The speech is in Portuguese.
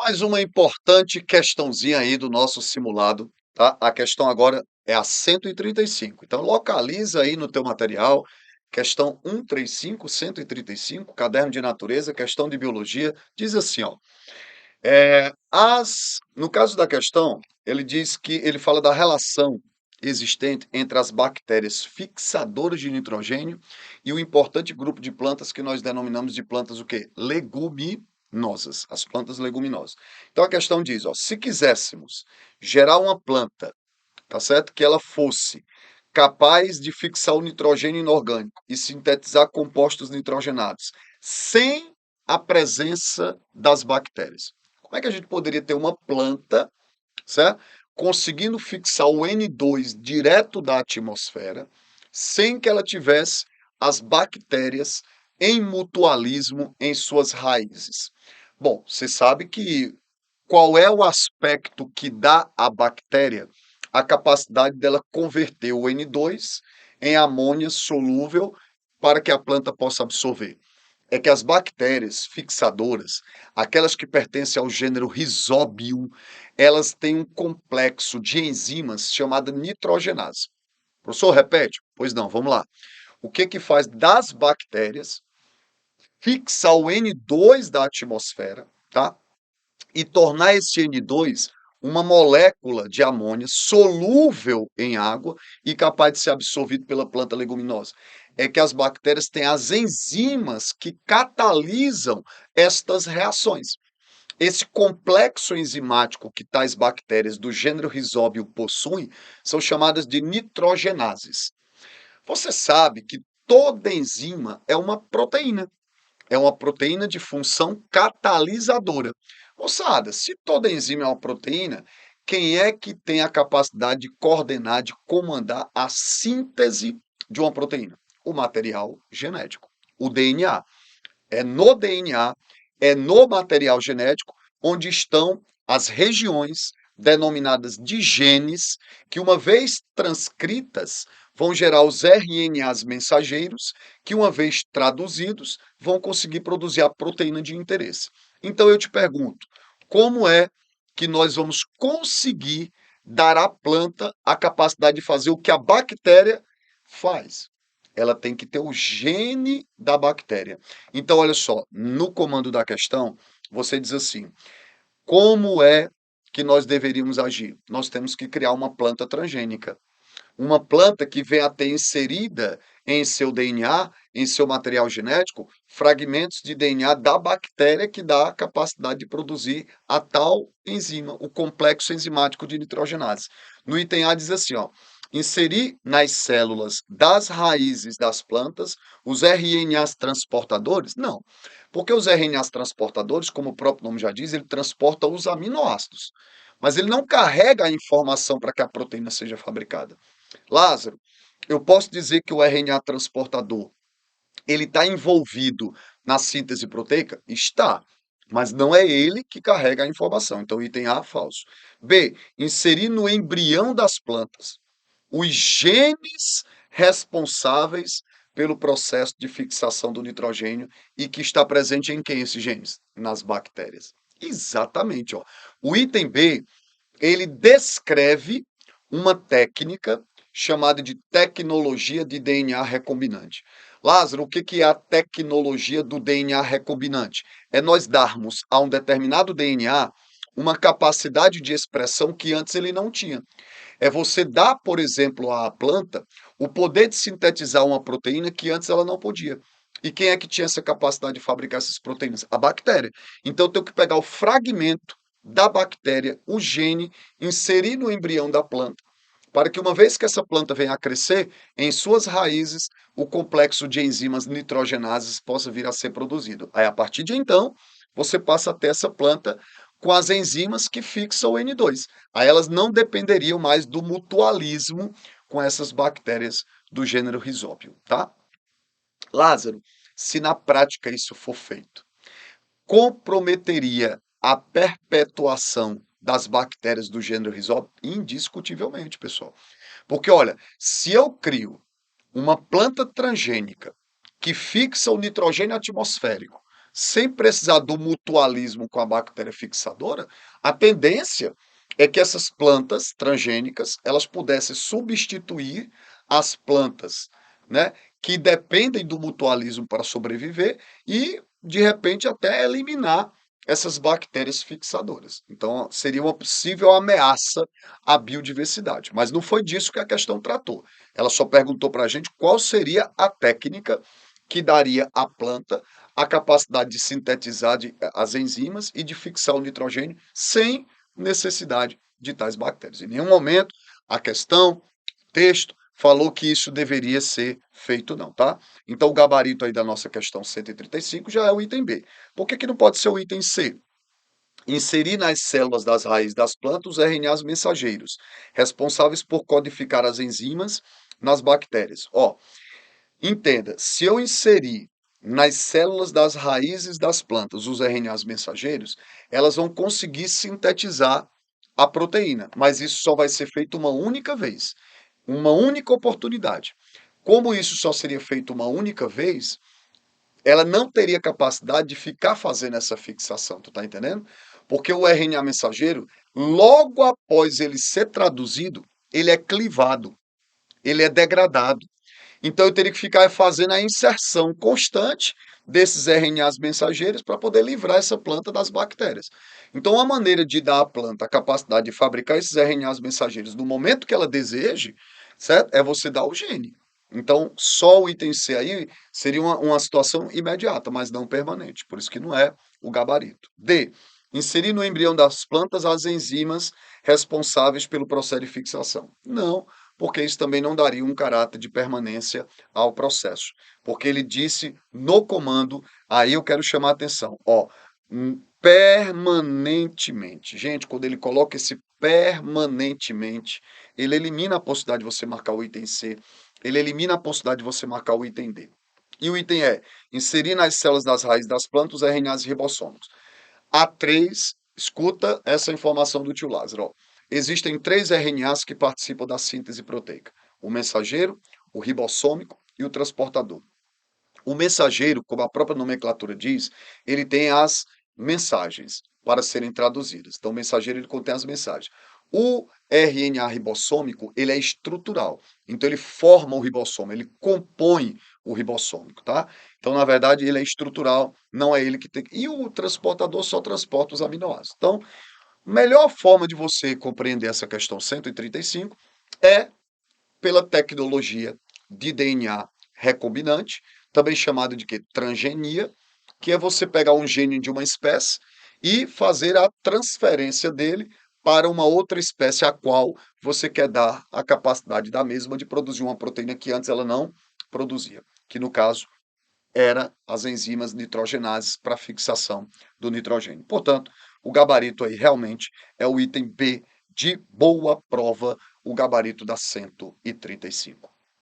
Mais uma importante questãozinha aí do nosso simulado, tá? A questão agora é a 135. Então, localiza aí no teu material, questão 135, 135, caderno de natureza, questão de biologia, diz assim, ó. No caso da questão, ele diz que ele fala da relação existente entre as bactérias fixadoras de nitrogênio e o importante grupo de plantas que nós denominamos de plantas o quê? Leguminosas, as plantas leguminosas. Então a questão diz, ó, se quiséssemos gerar uma planta, tá certo? Que ela fosse capaz de fixar o nitrogênio inorgânico e sintetizar compostos nitrogenados sem a presença das bactérias. Como é que a gente poderia ter uma planta, certo? Conseguindo fixar o N2 direto da atmosfera, sem que ela tivesse as bactérias em mutualismo em suas raízes. Bom, você sabe que qual é o aspecto que dá à bactéria a capacidade dela converter o N2 em amônia solúvel para que a planta possa absorver? É que as bactérias fixadoras, aquelas que pertencem ao gênero Rhizobium, elas têm um complexo de enzimas chamada nitrogenase. Professor, repete? Pois não, vamos lá. O que que faz das bactérias fixar o N2 da atmosfera, tá? E tornar esse N2 uma molécula de amônia solúvel em água e capaz de ser absorvido pela planta leguminosa. É que as bactérias têm as enzimas que catalisam estas reações. Esse complexo enzimático que tais bactérias do gênero Rhizobium possuem são chamadas de nitrogenases. Você sabe que toda enzima é uma proteína de função catalisadora. Moçada, se toda enzima é uma proteína, quem é que tem a capacidade de coordenar, de comandar a síntese de uma proteína? O material genético, o DNA. É no DNA, é no material genético onde estão as regiões denominadas de genes, que uma vez transcritas, vão gerar os RNAs mensageiros, que uma vez traduzidos, vão conseguir produzir a proteína de interesse. Então eu te pergunto, como é que nós vamos conseguir dar à planta a capacidade de fazer o que a bactéria faz? Ela tem que ter o gene da bactéria. Então, olha só, no comando da questão, você diz assim: como é que nós deveríamos agir? Nós temos que criar uma planta transgênica. Uma planta que venha a ter inserida em seu DNA, em seu material genético, fragmentos de DNA da bactéria que dá a capacidade de produzir a tal enzima, o complexo enzimático de nitrogenase. No item A diz assim, ó, inserir nas células das raízes das plantas os RNAs transportadores? Não, porque os RNAs transportadores, como o próprio nome já diz, ele transporta os aminoácidos, mas ele não carrega a informação para que a proteína seja fabricada. Lázaro, eu posso dizer que o RNA transportador ele está envolvido na síntese proteica? Está, mas não é ele que carrega a informação. Então, item A, falso. B, inserir no embrião das plantas os genes responsáveis pelo processo de fixação do nitrogênio e que está presente em quem esses genes? Nas bactérias. Exatamente, ó. O item B, ele descreve uma técnica chamada de tecnologia de DNA recombinante. Lázaro, o que é a tecnologia do DNA recombinante? É nós darmos a um determinado DNA uma capacidade de expressão que antes ele não tinha. É você dar, por exemplo, à planta o poder de sintetizar uma proteína que antes ela não podia. E quem é que tinha essa capacidade de fabricar essas proteínas? A bactéria. Então eu tenho que pegar o fragmento da bactéria, o gene, inserir no embrião da planta, para que uma vez que essa planta venha a crescer, em suas raízes, o complexo de enzimas nitrogenases possa vir a ser produzido. Aí, a partir de então, você passa a ter essa planta com as enzimas que fixam o N2. Aí elas não dependeriam mais do mutualismo com essas bactérias do gênero Rhizobium, tá? Lázaro, se na prática isso for feito, comprometeria a perpetuação das bactérias do gênero Rhizobium? Indiscutivelmente, pessoal. Porque, olha, se eu crio uma planta transgênica que fixa o nitrogênio atmosférico, sem precisar do mutualismo com a bactéria fixadora, a tendência é que essas plantas transgênicas elas pudessem substituir as plantas, né, que dependem do mutualismo para sobreviver e, de repente, até eliminar essas bactérias fixadoras. Então, seria uma possível ameaça à biodiversidade. Mas não foi disso que a questão tratou. Ela só perguntou para a gente qual seria a técnica que daria à planta a capacidade de sintetizar as enzimas e de fixar o nitrogênio sem necessidade de tais bactérias. Em nenhum momento a questão, texto, falou que isso deveria ser feito não, tá? Então o gabarito aí da nossa questão 135 já é o item B. Por que que não pode ser o item C? Inserir nas células das raízes das plantas os RNAs mensageiros, responsáveis por codificar as enzimas nas bactérias. Ó, entenda, se eu inserir nas células das raízes das plantas os RNAs mensageiros, elas vão conseguir sintetizar a proteína, mas isso só vai ser feito uma única vez, uma única oportunidade. Como isso só seria feito uma única vez, ela não teria capacidade de ficar fazendo essa fixação, tu tá entendendo? Porque o RNA mensageiro, logo após ele ser traduzido, ele é clivado, ele é degradado. Então eu teria que ficar fazendo a inserção constante desses RNAs mensageiros para poder livrar essa planta das bactérias. Então a maneira de dar à planta a capacidade de fabricar esses RNAs mensageiros no momento que ela deseje, certo? É você dar o gene. Então só o item C aí seria uma situação imediata, mas não permanente. Por isso que não é o gabarito. D. Inserir no embrião das plantas as enzimas responsáveis pelo processo de fixação. Não, porque isso também não daria um caráter de permanência ao processo. Porque ele disse no comando, aí eu quero chamar a atenção, ó, permanentemente. Gente, quando ele coloca esse permanentemente, ele elimina a possibilidade de você marcar o item C, ele elimina a possibilidade de você marcar o item D. E o item é inserir nas células das raízes das plantas os RNAs ribossômicos. A3, escuta essa informação do tio Lázaro. Ó. Existem 3 RNAs que participam da síntese proteica: o mensageiro, o ribossômico e o transportador. O mensageiro, como a própria nomenclatura diz, ele tem as mensagens para serem traduzidas. Então, o mensageiro ele contém as mensagens. O RNA ribossômico, ele é estrutural. Então, ele forma o ribossoma, ele compõe o ribossômico, tá? Então, na verdade, ele é estrutural, não é ele que tem. E o transportador só transporta os aminoácidos. Então, melhor forma de você compreender essa questão 135 é pela tecnologia de DNA recombinante, também chamado de quê? Transgenia, que é você pegar um gene de uma espécie e fazer a transferência dele para uma outra espécie a qual você quer dar a capacidade da mesma de produzir uma proteína que antes ela não produzia, que no caso era as enzimas nitrogenases para fixação do nitrogênio. Portanto, o gabarito aí realmente é o item B de boa prova, o gabarito da 135.